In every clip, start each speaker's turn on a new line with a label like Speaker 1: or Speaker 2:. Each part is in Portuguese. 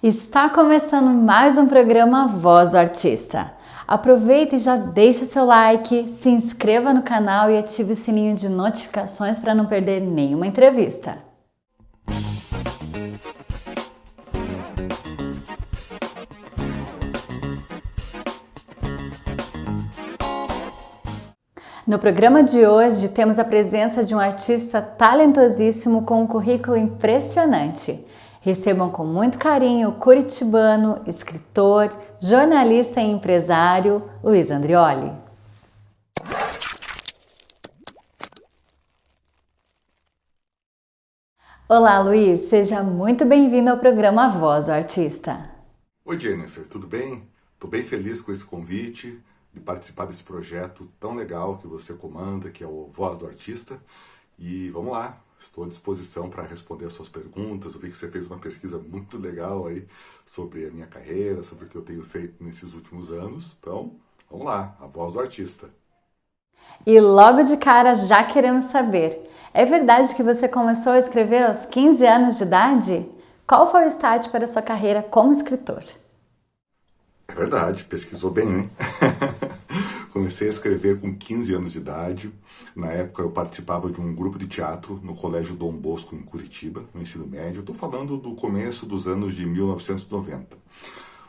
Speaker 1: Está começando mais um programa Voz do Artista. Aproveita e já deixa seu like, se inscreva no canal e ative o sininho de notificações para não perder nenhuma entrevista. No programa de hoje temos a presença de um artista talentosíssimo com um currículo impressionante. Recebam com muito carinho o curitibano, escritor, jornalista e empresário, Luiz Andrioli. Olá, Luiz, seja muito bem-vindo ao programa Voz do Artista.
Speaker 2: Oi, Jennifer, tudo bem? Estou bem feliz com esse convite de participar desse projeto tão legal que você comanda, que é o Voz do Artista. E vamos lá, estou à disposição para responder as suas perguntas. Eu vi que você fez uma pesquisa muito legal aí sobre a minha carreira, sobre o que eu tenho feito nesses últimos anos. Então, vamos lá, a Voz do Artista.
Speaker 1: E logo de cara já queremos saber, é verdade que você começou a escrever aos 15 anos de idade? Qual foi o start para a sua carreira como escritor?
Speaker 2: É verdade, pesquisou bem, hein? Comecei a escrever com 15 anos de idade. Na época eu participava de um grupo de teatro no Colégio Dom Bosco, em Curitiba, no ensino médio. Estou falando do começo dos anos de 1990.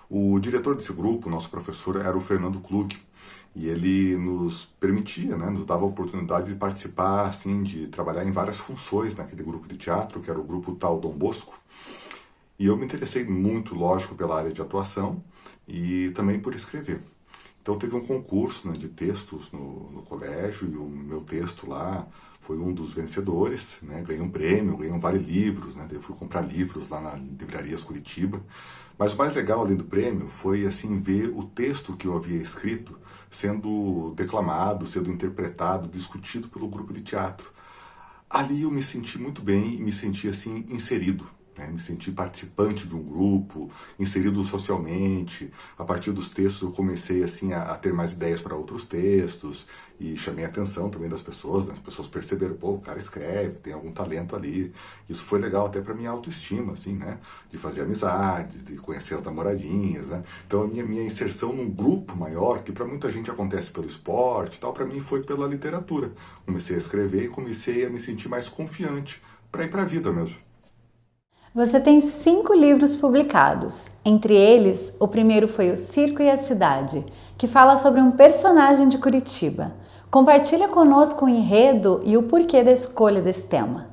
Speaker 2: O diretor desse grupo, nosso professor, era o Fernando Klug. E ele nos permitia, nos dava a oportunidade de participar, assim, de trabalhar em várias funções naquele grupo de teatro, que era o grupo Tal Dom Bosco. E eu me interessei muito, lógico, pela área de atuação e também por escrever. Então teve um concurso de textos no colégio e o meu texto lá foi um dos vencedores, ganhei um prêmio, ganhei um vale-livros, eu fui comprar livros lá na Livrarias Curitiba. Mas o mais legal, além do prêmio, foi assim ver o texto que eu havia escrito sendo declamado, sendo interpretado, discutido pelo grupo de teatro. Ali eu me senti muito bem e me senti assim inserido. Me senti participante de um grupo, inserido socialmente. A partir dos textos eu comecei assim, a ter mais ideias para outros textos e chamei a atenção também das pessoas. As pessoas perceberam, pô, o cara escreve, tem algum talento ali. Isso foi legal até para minha autoestima, assim, de fazer amizades, de conhecer as namoradinhas. Então a minha inserção num grupo maior, que para muita gente acontece pelo esporte, tal, para mim foi pela literatura. Comecei a escrever e comecei a me sentir mais confiante para ir para a vida mesmo.
Speaker 1: Você tem 5 livros publicados. Entre eles, o primeiro foi O Circo e a Cidade, que fala sobre um personagem de Curitiba. Compartilha conosco o enredo e o porquê da escolha desse tema.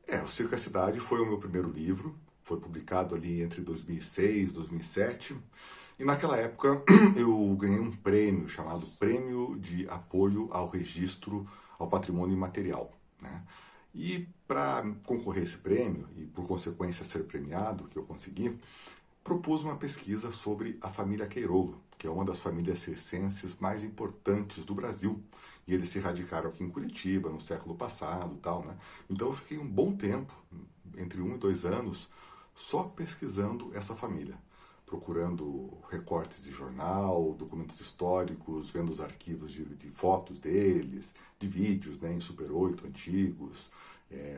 Speaker 2: O Circo e a Cidade foi o meu primeiro livro. Foi publicado ali entre 2006 e 2007. E naquela época eu ganhei um prêmio chamado Prêmio de Apoio ao Registro ao Patrimônio Imaterial. E para concorrer a esse prêmio, e por consequência ser premiado, que eu consegui, propus uma pesquisa sobre a família Queirolo, que é uma das famílias circenses mais importantes do Brasil. E eles se radicaram aqui em Curitiba no século passado. Então eu fiquei um bom tempo, entre 1 e 2 anos, só pesquisando essa família. Procurando recortes de jornal, documentos históricos, vendo os arquivos de fotos deles, de vídeos em Super 8 antigos,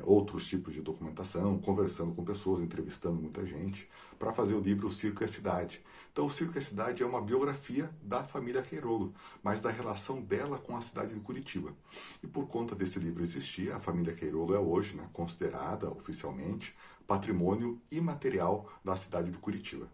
Speaker 2: outros tipos de documentação, conversando com pessoas, entrevistando muita gente, para fazer o livro O Circo e a Cidade. Então, O Circo e a Cidade é uma biografia da família Queirolo, mas da relação dela com a cidade de Curitiba. E por conta desse livro existir, a família Queirolo é hoje considerada oficialmente patrimônio imaterial da cidade de Curitiba.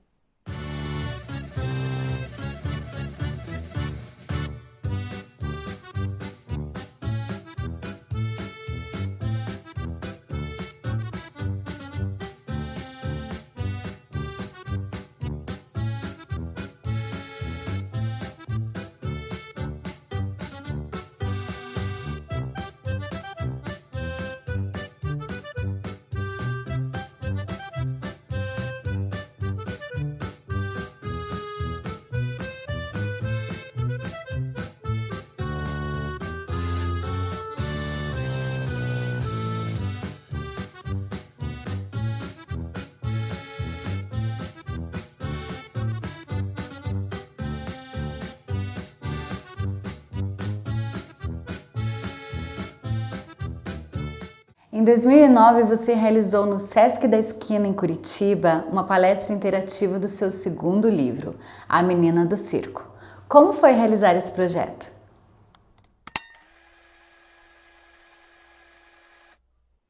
Speaker 1: Em 2009, você realizou no Sesc da Esquina, em Curitiba, uma palestra interativa do seu segundo livro, A Menina do Circo. Como foi realizar esse projeto?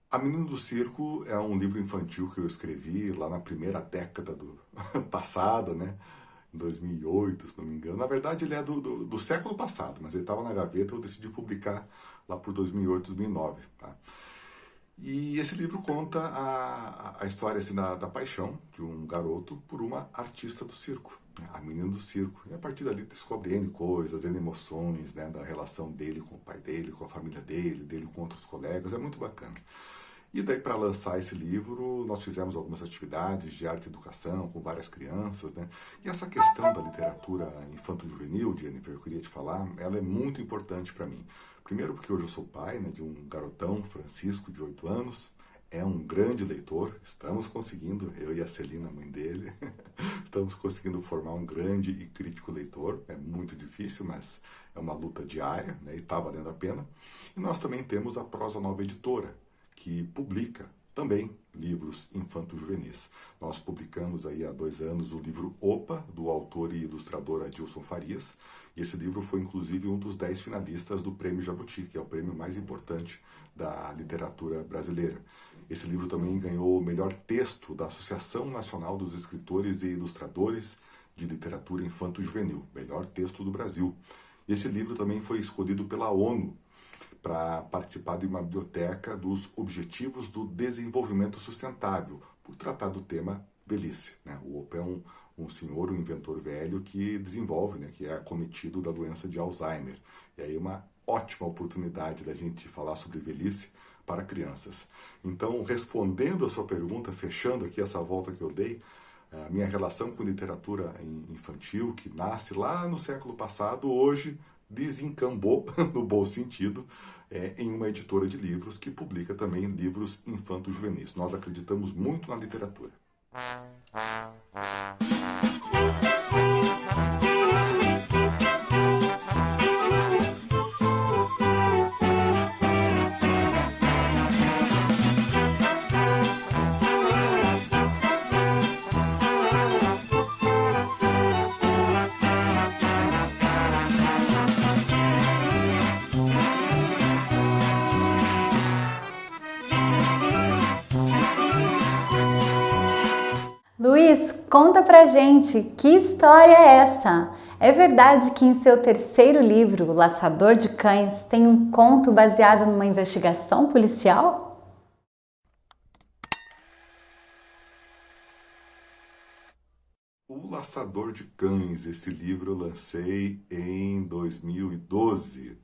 Speaker 2: A Menina do Circo é um livro infantil que eu escrevi lá na primeira década do passada, né? Em 2008, se não me engano. Na verdade, ele é do século passado, mas ele estava na gaveta e eu decidi publicar lá por 2008, 2009. Tá? E esse livro conta a história assim, da paixão de um garoto por uma artista do circo, né? A menina do circo. E a partir dali descobre N coisas, N emoções, né? Da relação dele com o pai dele, com a família dele com outros colegas. É muito bacana. E daí, para lançar esse livro, nós fizemos algumas atividades de arte e educação com várias crianças, né? E essa questão da literatura infanto-juvenil, Jennifer, eu queria te falar, ela é muito importante para mim. Primeiro porque hoje eu sou pai, né, de um garotão, Francisco, de 8 anos, é um grande leitor, estamos conseguindo, eu e a Celina, mãe dele, estamos conseguindo formar um grande e crítico leitor, é muito difícil, mas é uma luta diária, né, e está valendo a pena. E nós também temos a Prosa Nova Editora, que publica também livros infanto-juvenis. Nós publicamos aí há 2 anos o livro Opa, do autor e ilustrador Adilson Farias, e esse livro foi inclusive um dos 10 finalistas do Prêmio Jabuti, que é o prêmio mais importante da literatura brasileira. Esse livro também ganhou o melhor texto da Associação Nacional dos Escritores e Ilustradores de Literatura Infanto-Juvenil, melhor texto do Brasil. Esse livro também foi escolhido pela ONU para participar de uma biblioteca dos Objetivos do Desenvolvimento Sustentável, por tratar do tema velhice, né? O Opa é um senhor, um inventor velho que desenvolve, né, que é acometido da doença de Alzheimer. E aí uma ótima oportunidade da gente falar sobre velhice para crianças. Então, respondendo a sua pergunta, fechando aqui essa volta que eu dei, a minha relação com literatura infantil, que nasce lá no século passado, hoje desencambou, no bom sentido, em uma editora de livros que publica também livros infanto-juvenis. Nós acreditamos muito na literatura.
Speaker 1: Luiz, conta pra gente, que história é essa? É verdade que em seu terceiro livro, O Laçador de Cães, tem um conto baseado numa investigação policial?
Speaker 2: O Laçador de Cães, esse livro eu lancei em 2012.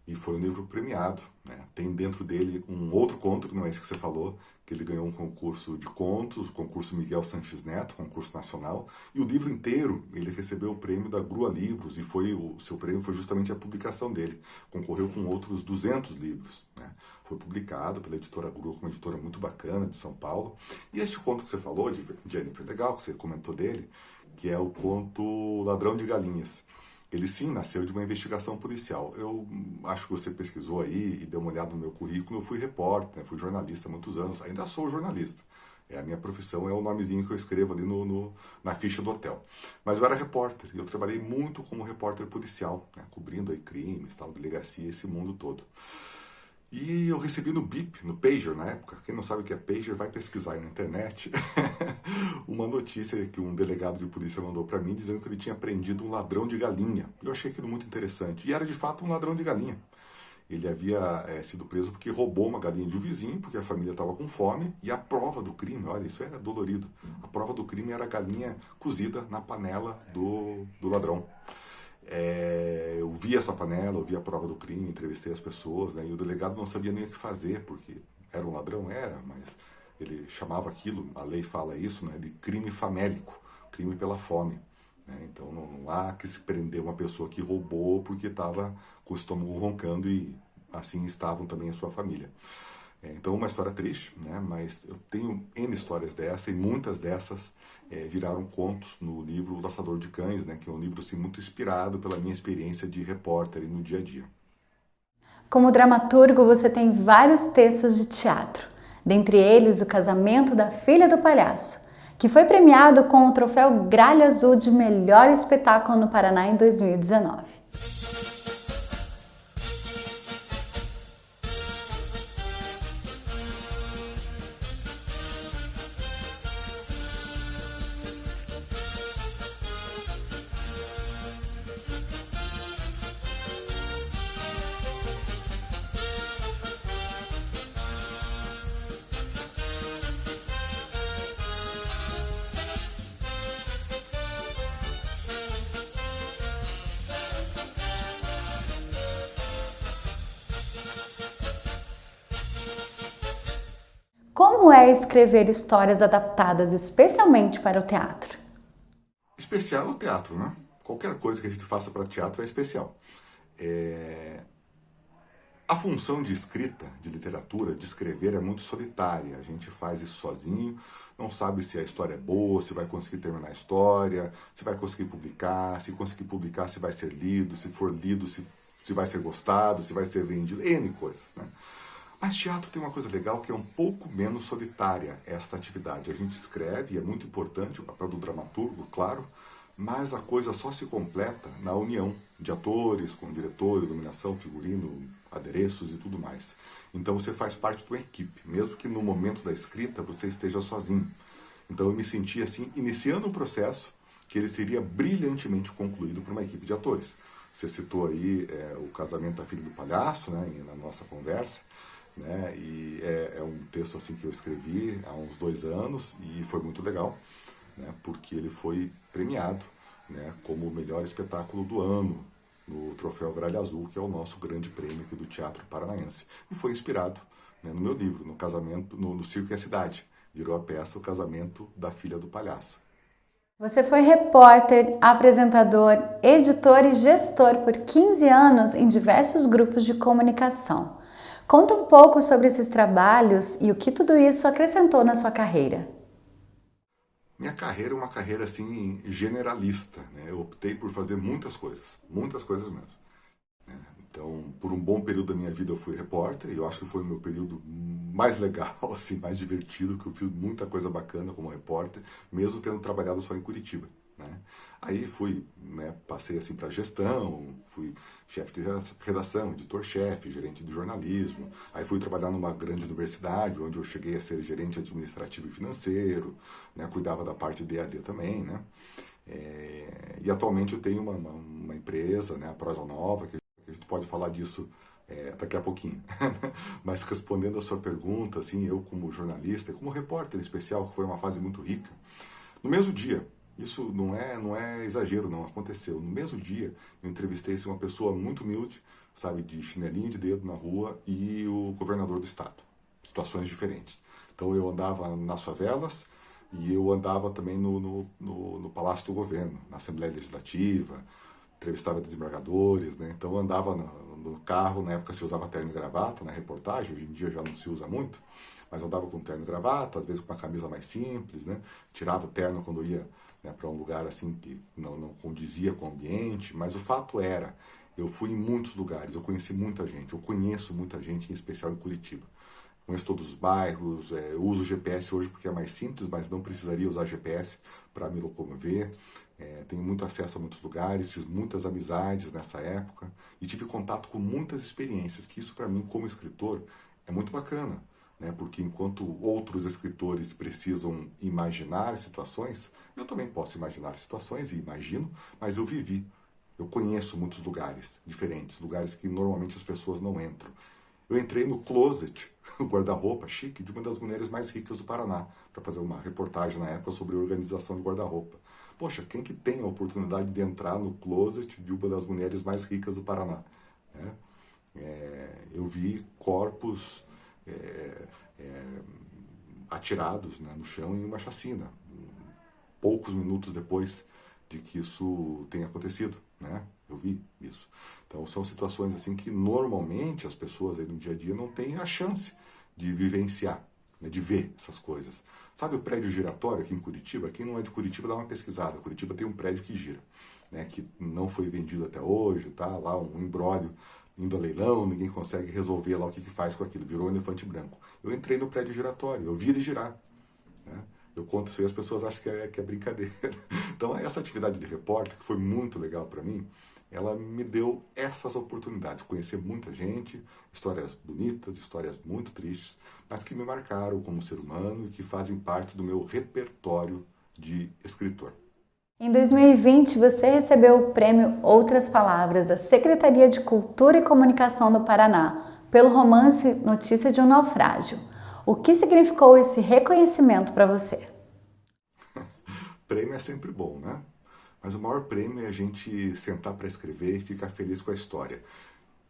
Speaker 2: E foi um livro premiado, né? Tem dentro dele um outro conto, que não é esse que você falou, que ele ganhou um concurso de contos, o concurso Miguel Sanches Neto, concurso nacional, e o livro inteiro ele recebeu o prêmio da Grua Livros, e o seu prêmio foi justamente a publicação dele. Concorreu com outros 200 livros, né? Foi publicado pela editora Grua, uma editora muito bacana de São Paulo. E este conto que você falou, de Jennifer, legal, que você comentou dele, que é o conto Ladrão de Galinhas. Ele sim nasceu de uma investigação policial. Eu acho que você pesquisou aí e deu uma olhada no meu currículo. Eu fui repórter, né? Fui jornalista há muitos anos. Ainda sou jornalista. A minha profissão é o nomezinho que eu escrevo ali na ficha do hotel. Mas eu era repórter e eu trabalhei muito como repórter policial, né? Cobrindo aí crimes, tal, delegacia, esse mundo todo. E eu recebi no BIP, no Pager na época, quem não sabe o que é Pager vai pesquisar aí na internet, uma notícia que um delegado de polícia mandou para mim dizendo que ele tinha prendido um ladrão de galinha. Eu achei aquilo muito interessante. E era de fato um ladrão de galinha. Ele havia sido preso porque roubou uma galinha de um vizinho, porque a família estava com fome, e a prova do crime, olha, isso era dolorido, a prova do crime era a galinha cozida na panela do ladrão. Eu vi essa panela, eu vi a prova do crime, entrevistei as pessoas, né, e o delegado não sabia nem o que fazer, porque era um ladrão, mas ele chamava aquilo, a lei fala isso, né, de crime famélico, crime pela fome. Né, então não há que se prender uma pessoa que roubou porque estava com o estômago roncando e assim estavam também a sua família. Então uma história triste, né, mas eu tenho N histórias dessa e muitas dessas viraram contos no livro O Laçador de Cães, né, que é um livro assim, muito inspirado pela minha experiência de repórter e no dia a dia.
Speaker 1: Como dramaturgo, você tem vários textos de teatro, dentre eles O Casamento da Filha do Palhaço, que foi premiado com o troféu Gralha Azul de melhor espetáculo no Paraná em 2019. Como é escrever histórias adaptadas especialmente para o teatro?
Speaker 2: Especial é o teatro, né? Qualquer coisa que a gente faça para teatro é especial. A função de escrita, de literatura, de escrever é muito solitária. A gente faz isso sozinho, não sabe se a história é boa, se vai conseguir terminar a história, se vai conseguir publicar, se conseguir publicar, se vai ser lido, se for lido, se vai ser gostado, se vai ser vendido, N coisas, né? Mas teatro tem uma coisa legal que é um pouco menos solitária esta atividade. A gente escreve, e é muito importante o papel do dramaturgo, claro, mas a coisa só se completa na união de atores, com diretor, iluminação, figurino, adereços e tudo mais. Então você faz parte de uma equipe, mesmo que no momento da escrita você esteja sozinho. Então eu me senti assim, iniciando um processo que ele seria brilhantemente concluído por uma equipe de atores. Você citou aí O Casamento da Filha do Palhaço, né, na nossa conversa. Né? E é um texto assim que eu escrevi há uns 2 anos e foi muito legal, né? Porque ele foi premiado, né, como o melhor espetáculo do ano no Troféu Gralha Azul, que é o nosso grande prêmio aqui do Teatro Paranaense. E foi inspirado, né, no meu livro, no casamento, no Circo e a Cidade. Virou a peça O Casamento da Filha do Palhaço.
Speaker 1: Você foi repórter, apresentador, editor e gestor por 15 anos em diversos grupos de comunicação. Conta um pouco sobre esses trabalhos e o que tudo isso acrescentou na sua carreira.
Speaker 2: Minha carreira é uma carreira assim generalista, né? Eu optei por fazer muitas coisas mesmo. Né? Então, por um bom período da minha vida eu fui repórter e eu acho que foi o meu período mais legal, assim, mais divertido, que eu fiz muita coisa bacana como repórter, mesmo tendo trabalhado só em Curitiba. Né? Aí fui, né, passei assim para gestão, fui chefe de redação, editor-chefe, gerente de jornalismo. Aí fui trabalhar numa grande universidade, onde eu cheguei a ser gerente administrativo e financeiro, né, cuidava da parte de EAD também, né? E atualmente eu tenho uma empresa, né, a Prosa Nova, que a gente pode falar disso daqui a pouquinho. Mas respondendo a sua pergunta, assim, eu como jornalista, como repórter em especial, que foi uma fase muito rica, no mesmo dia, isso não é exagero, não aconteceu. No mesmo dia, eu entrevistei uma pessoa muito humilde, sabe, de chinelinho de dedo na rua, e o governador do estado. Situações diferentes. Então eu andava nas favelas e eu andava também no Palácio do Governo, na Assembleia Legislativa, entrevistava desembargadores, né? Então eu andava no carro, na época se usava terno e gravata na reportagem, hoje em dia já não se usa muito, mas andava com terno e gravata, às vezes com uma camisa mais simples, né? Tirava o terno quando ia, né, para um lugar assim que não condizia com o ambiente, mas o fato era, eu fui em muitos lugares, eu conheci muita gente, eu conheço muita gente, em especial em Curitiba. Conheço todos os bairros, eu uso o GPS hoje porque é mais simples, mas não precisaria usar GPS para me locomover. Tenho muito acesso a muitos lugares, fiz muitas amizades nessa época e tive contato com muitas experiências, que isso para mim, como escritor, é muito bacana, né? Porque enquanto outros escritores precisam imaginar situações, eu também posso imaginar situações e imagino, mas eu vivi. Eu conheço muitos lugares diferentes, lugares que normalmente as pessoas não entram. Eu entrei no closet, o guarda-roupa chique, de uma das mulheres mais ricas do Paraná, para fazer uma reportagem na época sobre organização de guarda-roupa. Poxa, quem que tem a oportunidade de entrar no closet de uma das mulheres mais ricas do Paraná? Né? Eu vi corpos atirados, né, no chão em uma chacina, poucos minutos depois de que isso tenha acontecido, né? Eu vi isso. Então são situações assim que normalmente as pessoas aí no dia a dia não têm a chance de vivenciar, né, de ver essas coisas. Sabe o prédio giratório aqui em Curitiba? Quem não é de Curitiba dá uma pesquisada. Curitiba tem um prédio que gira, né, que não foi vendido até hoje, tá lá um imbróglio indo a leilão, ninguém consegue resolver lá o que faz com aquilo, virou um elefante branco. Eu entrei no prédio giratório, eu vi ele girar. Né? Eu conto isso e as pessoas acham que é brincadeira. Então essa atividade de repórter, que foi muito legal para mim, ela me deu essas oportunidades, conhecer muita gente, histórias bonitas, histórias muito tristes, mas que me marcaram como ser humano e que fazem parte do meu repertório de escritor.
Speaker 1: Em 2020, você recebeu o prêmio Outras Palavras da Secretaria de Cultura e Comunicação do Paraná, pelo romance Notícia de um Naufrágio. O que significou esse reconhecimento para você?
Speaker 2: Prêmio é sempre bom, né? Mas o maior prêmio é a gente sentar para escrever e ficar feliz com a história.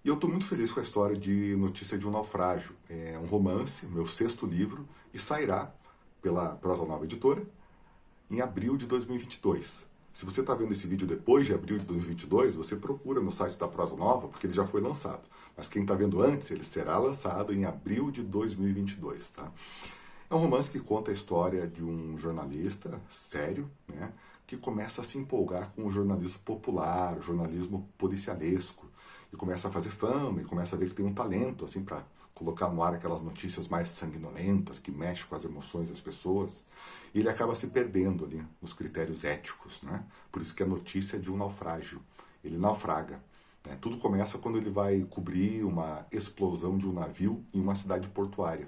Speaker 2: E eu estou muito feliz com a história de Notícia de um Naufrágio. É um romance, meu 6º livro, e sairá pela Prosa Nova Editora em abril de 2022. Se você está vendo esse vídeo depois de abril de 2022, você procura no site da Prosa Nova, porque ele já foi lançado. Mas quem está vendo antes, ele será lançado em abril de 2022, tá? É um romance que conta a história de um jornalista sério, né, que começa a se empolgar com o jornalismo popular, o jornalismo policialesco, e começa a fazer fama, e começa a ver que tem um talento assim para colocar no ar aquelas notícias mais sanguinolentas, que mexem com as emoções das pessoas, e ele acaba se perdendo ali nos critérios éticos, né? Por isso que a notícia é de um naufrágio. Ele naufraga. Né? Tudo começa quando ele vai cobrir uma explosão de um navio em uma cidade portuária.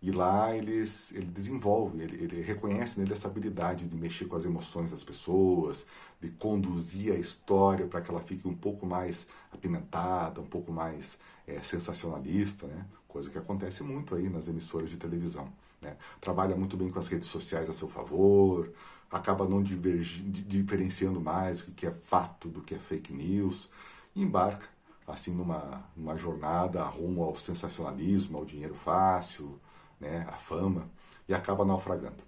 Speaker 2: E lá ele desenvolve, ele reconhece nele essa habilidade de mexer com as emoções das pessoas, de conduzir a história para que ela fique um pouco mais apimentada, um pouco mais sensacionalista, né? Coisa que acontece muito aí nas emissoras de televisão. Né? Trabalha muito bem com as redes sociais a seu favor, acaba não diferenciando mais o que é fato do que é fake news, e embarca assim numa jornada rumo ao sensacionalismo, ao dinheiro fácil, né, a fama, e acaba naufragando.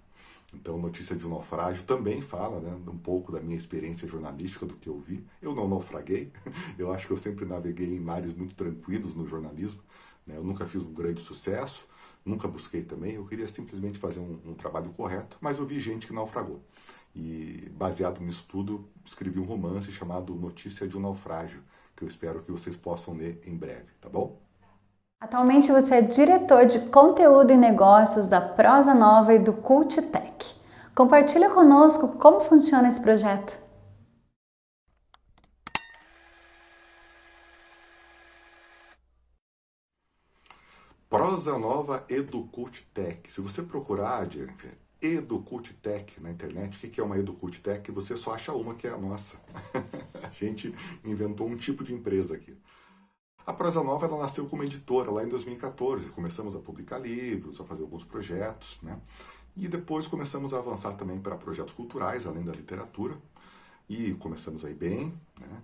Speaker 2: Então, Notícia de um Naufrágio também fala, né, um pouco da minha experiência jornalística, do que eu vi. Eu não naufraguei, eu acho que eu sempre naveguei em mares muito tranquilos no jornalismo. Né, eu nunca fiz um grande sucesso, nunca busquei também, eu queria simplesmente fazer um trabalho correto, mas eu vi gente que naufragou. E, baseado nisso tudo, escrevi um romance chamado Notícia de um Naufrágio, que eu espero que vocês possam ler em breve, tá bom?
Speaker 1: Atualmente você é diretor de conteúdo e negócios da Prosa Nova e do Cultitec. Compartilha conosco como funciona esse projeto.
Speaker 2: Prosa Nova e do Cultitec. Se você procurar, Jennifer, EduCultTech na internet, o que é uma EduCultTech? Você só acha uma, que é a nossa. A gente inventou um tipo de empresa aqui. A Prosa Nova ela nasceu como editora lá em 2014. Começamos a publicar livros, a fazer alguns projetos, né? E depois começamos a avançar também para projetos culturais, além da literatura. E começamos aí bem, né?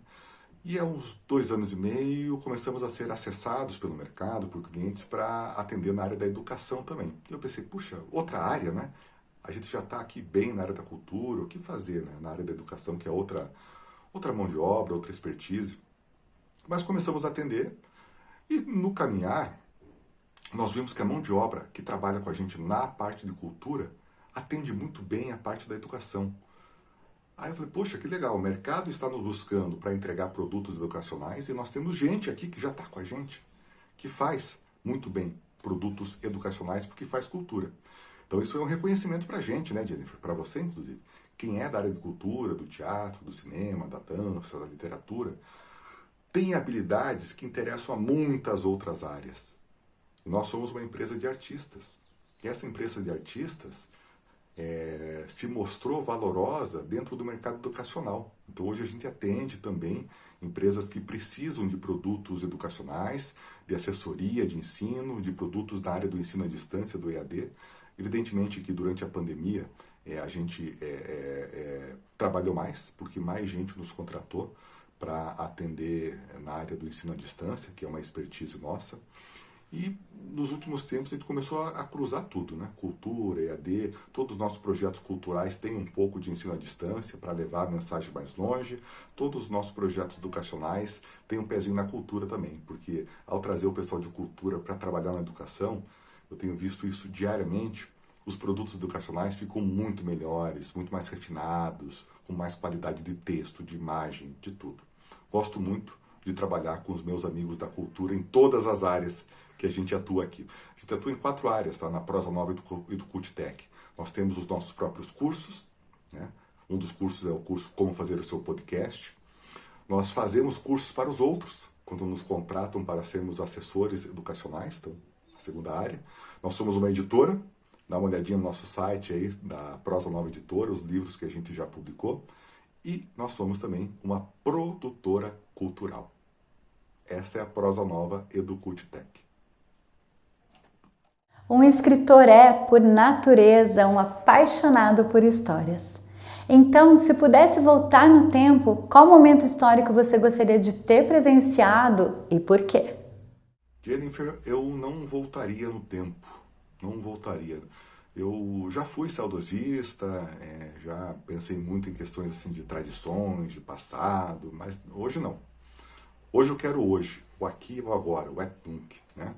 Speaker 2: E há uns 2 anos e meio começamos a ser acessados pelo mercado, por clientes, para atender na área da educação também. E eu pensei, puxa, outra área, né? A gente já está aqui bem na área da cultura, o que fazer, né? Na área da educação, que é outra mão de obra, outra expertise. Mas começamos a atender e no caminhar nós vimos que a mão de obra que trabalha com a gente na parte de cultura atende muito bem a parte da educação. Aí eu falei, poxa, que legal, o mercado está nos buscando para entregar produtos educacionais e nós temos gente aqui que já está com a gente, que faz muito bem produtos educacionais porque faz cultura. Então isso é um reconhecimento para a gente, né, Jennifer? Para você, inclusive. Quem é da área de cultura, do teatro, do cinema, da dança, da literatura, tem habilidades que interessam a muitas outras áreas. E nós somos uma empresa de artistas. E essa empresa de artistas se mostrou valorosa dentro do mercado educacional. Então hoje a gente atende também empresas que precisam de produtos educacionais, de assessoria de ensino, de produtos da área do ensino à distância, do EAD. Evidentemente que durante a pandemia a gente trabalhou mais, porque mais gente nos contratou para atender na área do ensino à distância, que é uma expertise nossa. E nos últimos tempos a gente começou a cruzar tudo, né? Cultura, EAD, todos os nossos projetos culturais têm um pouco de ensino à distância para levar a mensagem mais longe. Todos os nossos projetos educacionais têm um pezinho na cultura também, porque ao trazer o pessoal de cultura para trabalhar na educação, eu tenho visto isso diariamente, os produtos educacionais ficam muito melhores, muito mais refinados, com mais qualidade de texto, de imagem, de tudo. Gosto muito de de trabalhar com os meus amigos da cultura em todas as áreas que a gente atua aqui. A gente atua em 4 áreas, tá? Na Prosa Nova e do Cultitec. Nós temos os nossos próprios cursos, né? Um dos cursos é o curso Como Fazer o Seu Podcast. Nós fazemos cursos para os outros, quando nos contratam para sermos assessores educacionais, então, a segunda área. Nós somos uma editora, dá uma olhadinha no nosso site aí, da Prosa Nova Editora, os livros que a gente já publicou. E nós somos também uma produtora cultural. Essa é a Prosa Nova e do Cultitec.
Speaker 1: Um escritor é, por natureza, um apaixonado por histórias. Então, se pudesse voltar no tempo, qual momento histórico você gostaria de ter presenciado e por quê?
Speaker 2: Jennifer, eu não voltaria no tempo. Não voltaria. Eu já fui saudosista, já pensei muito em questões assim, de tradições, de passado, mas hoje não. Hoje eu quero hoje, o aqui e o agora, o etunc, né?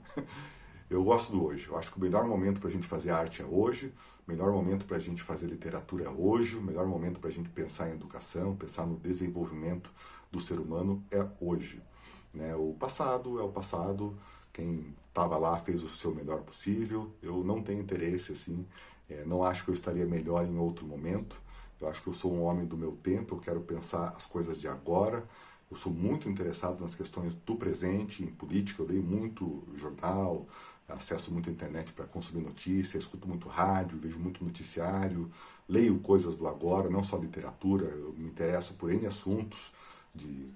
Speaker 2: Eu gosto do hoje. Eu acho que o melhor momento para a gente fazer arte é hoje, o melhor momento para a gente fazer literatura é hoje, o melhor momento para a gente pensar em educação, pensar no desenvolvimento do ser humano é hoje. Né? O passado é o passado, quem estava lá fez o seu melhor possível. Eu não tenho interesse, assim, não acho que eu estaria melhor em outro momento. Eu acho que eu sou um homem do meu tempo, eu quero pensar as coisas de agora. Eu sou muito interessado nas questões do presente, em política, eu leio muito jornal, acesso muito a internet para consumir notícias, escuto muito rádio, vejo muito noticiário, leio coisas do agora, não só literatura, eu me interesso por N assuntos de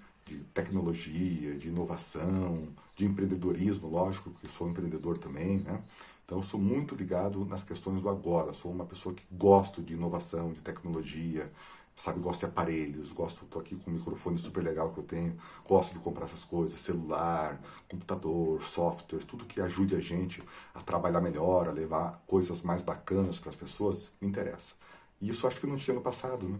Speaker 2: tecnologia, de inovação, de empreendedorismo, lógico que eu sou empreendedor também, né? Então eu sou muito ligado nas questões do agora, sou uma pessoa que gosto de inovação, de tecnologia, sabe, gosto de aparelhos, tô aqui com um microfone super legal que eu tenho, gosto de comprar essas coisas, celular, computador, software, tudo que ajude a gente a trabalhar melhor, a levar coisas mais bacanas para as pessoas, me interessa. E isso acho que não tinha no passado, né?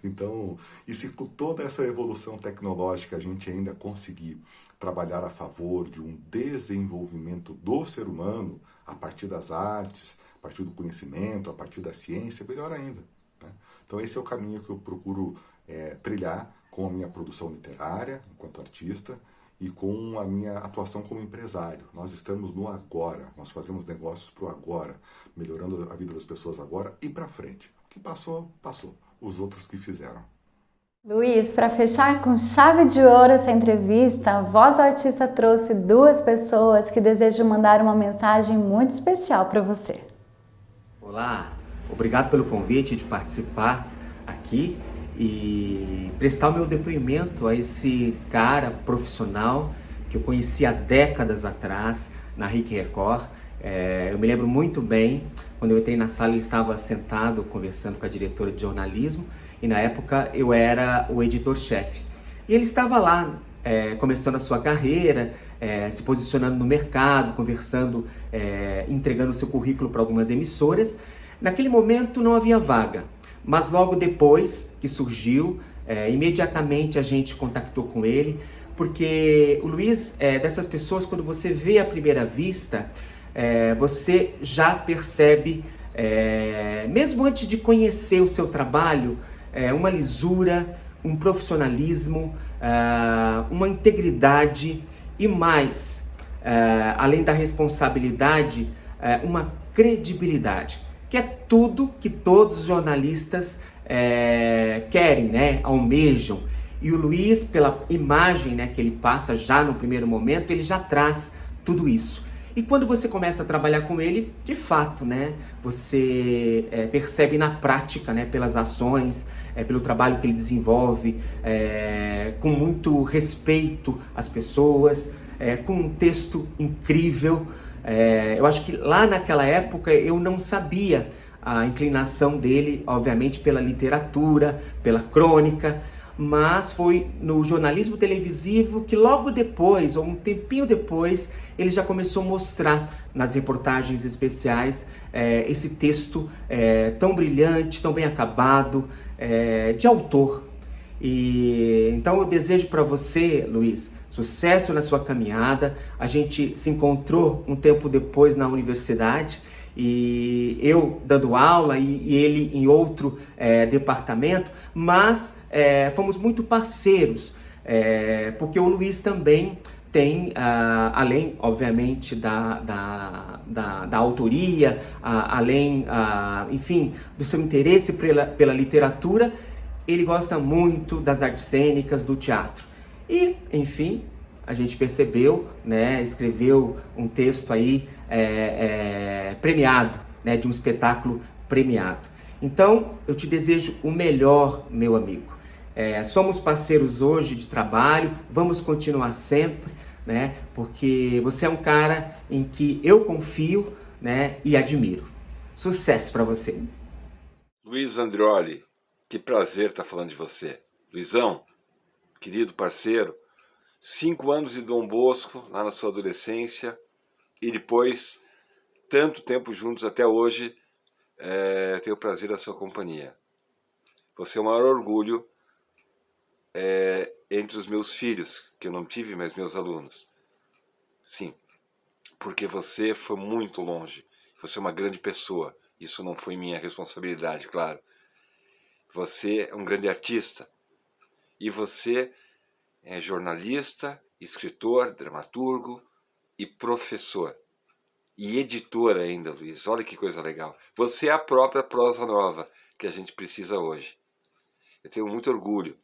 Speaker 2: Então, e se com toda essa evolução tecnológica a gente ainda conseguir trabalhar a favor de um desenvolvimento do ser humano a partir das artes, a partir do conhecimento, a partir da ciência, melhor ainda. Né? Então esse é o caminho que eu procuro trilhar com a minha produção literária, enquanto artista, e com a minha atuação como empresário. Nós estamos no agora, nós fazemos negócios para o agora, melhorando a vida das pessoas agora e para frente. O que passou, passou. Os outros que fizeram.
Speaker 1: Luiz, para fechar com chave de ouro essa entrevista, a Voz do Artista trouxe 2 pessoas que desejam mandar uma mensagem muito especial para você.
Speaker 3: Olá, obrigado pelo convite de participar aqui e prestar o meu depoimento a esse cara profissional que eu conheci há décadas atrás na RIC Record. Eu me lembro muito bem, quando eu entrei na sala ele estava sentado conversando com a diretora de jornalismo e na época eu era o editor-chefe. E ele estava lá começando a sua carreira, se posicionando no mercado, conversando, entregando o seu currículo para algumas emissoras. Naquele momento não havia vaga, mas logo depois que surgiu, imediatamente a gente contactou com ele, porque o Luiz é dessas pessoas, quando você vê à primeira vista, você já percebe, mesmo antes de conhecer o seu trabalho, uma lisura, um profissionalismo, uma integridade e mais, além da responsabilidade, uma credibilidade, que é tudo que todos os jornalistas querem, né, almejam. E o Luiz, pela imagem, né, que ele passa já no primeiro momento, ele já traz tudo isso. E quando você começa a trabalhar com ele, de fato, né, você percebe na prática, né, pelas ações, pelo trabalho que ele desenvolve, com muito respeito às pessoas, com um texto incrível. Eu acho que lá naquela época eu não sabia a inclinação dele, obviamente, pela literatura, pela crônica, mas foi no jornalismo televisivo que logo depois, ou um tempinho depois, ele já começou a mostrar nas reportagens especiais esse texto tão brilhante, tão bem acabado, de autor. E então eu desejo para você, Luiz, sucesso na sua caminhada. A gente se encontrou um tempo depois na universidade, e eu dando aula e ele em outro departamento, mas fomos muito parceiros porque o Luiz também tem, além, obviamente, da autoria, além, enfim, do seu interesse pela literatura, ele gosta muito das artes cênicas, do teatro. E, enfim, a gente percebeu, né, escreveu um texto aí premiado, né, de um espetáculo premiado. Então, eu te desejo o melhor, meu amigo. Somos parceiros hoje de trabalho, vamos continuar sempre, né? Porque você é um cara em que eu confio, né? E admiro. Sucesso para você.
Speaker 4: Luiz Andrioli, que prazer estar falando de você. Luizão, querido parceiro, 5 anos de Dom Bosco, lá na sua adolescência, e depois, tanto tempo juntos até hoje, tenho o prazer da sua companhia. Você é o maior orgulho entre os meus filhos, que eu não tive, mas meus alunos. Sim, porque você foi muito longe. Você é uma grande pessoa. Isso não foi minha responsabilidade, claro. Você é um grande artista. E você é jornalista, escritor, dramaturgo e professor. E editor ainda, Luiz. Olha que coisa legal. Você é a própria prosa nova que a gente precisa hoje. Eu tenho muito orgulho.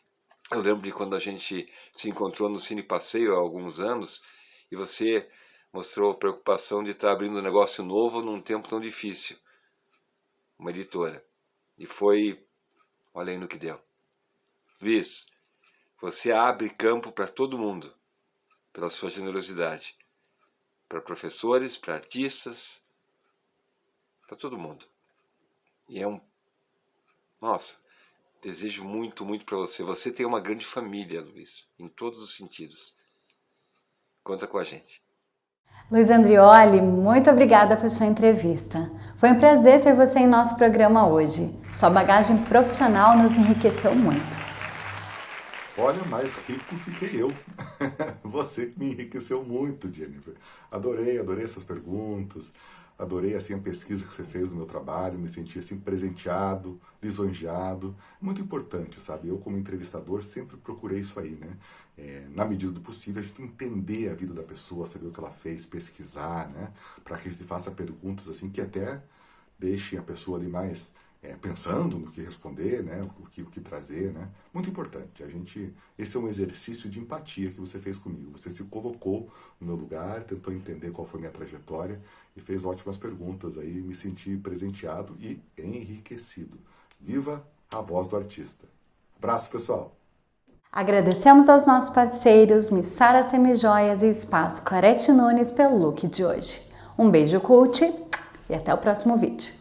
Speaker 4: Eu lembro de quando a gente se encontrou no Cine Passeio há alguns anos e você mostrou a preocupação de estar abrindo um negócio novo num tempo tão difícil. Uma editora. E foi... olha aí no que deu. Luiz, você abre campo para todo mundo, pela sua generosidade. Para professores, para artistas, para todo mundo. E nossa, desejo muito, muito para você. Você tem uma grande família, Luiz, em todos os sentidos. Conta com a gente.
Speaker 1: Luiz Andrioli, muito obrigada por sua entrevista. Foi um prazer ter você em nosso programa hoje. Sua bagagem profissional nos enriqueceu muito.
Speaker 2: Olha, mais rico fiquei eu. Você que me enriqueceu muito, Jennifer. Adorei essas perguntas. Adorei assim a pesquisa que você fez no meu trabalho, me senti assim presenteado, lisonjeado. Muito importante, sabe? Eu como entrevistador sempre procurei isso aí, né? Na medida do possível, a gente entender a vida da pessoa, saber o que ela fez, pesquisar, né? Para que a gente faça perguntas assim que até deixem a pessoa ali mais pensando no que responder, né? O que trazer, né? Muito importante. Esse é um exercício de empatia que você fez comigo. Você se colocou no meu lugar, tentou entender qual foi a minha trajetória e fez ótimas perguntas aí, me senti presenteado e enriquecido. Viva a voz do artista. Abraço, pessoal!
Speaker 1: Agradecemos aos nossos parceiros Missara Semijoias e Espaço Clarete Nunes pelo look de hoje. Um beijo cult e até o próximo vídeo.